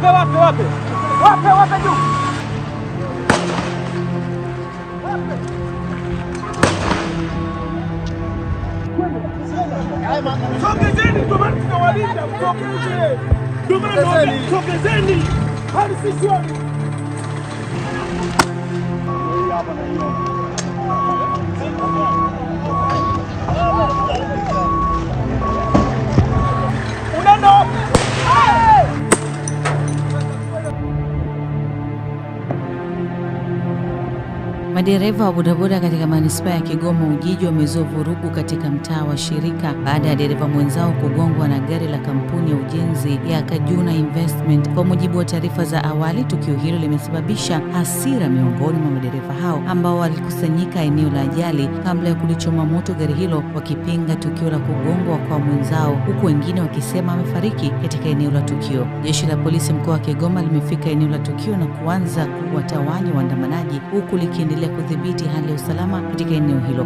Wape juu. Sogezeni kwa maana tunawalinda, mtokeze. Ndio maana sogezeni. Hadi sisi wote. Hapa na hiyo. Unaenda. Madereva wa bodaboda katika manispaa ya Kigoma Ujiji wamezua vurugu katika mtaa wa Shirika baada ya dereva mwenzao kugongwa na gari la kampuni ya ujenzi ya Kajuna Investment. Kwa mujibu wa taarifa za awali, tukio hilo limesababisha hasira miongoni mwa madereva hao ambao walikusanyika eneo la ajali kabla ya kulichoma moto gari hilo, wakipinga tukio la kugongwa kwa mwenzao, huku wengine wakisema amefariki katika eneo la tukio. Jeshi la polisi mkoa wa Kigoma limefika eneo la tukio na kuanza kuwatawanya waandamanaji, huku likiendelea kudhibiti hali ya usalama katika eneo hilo.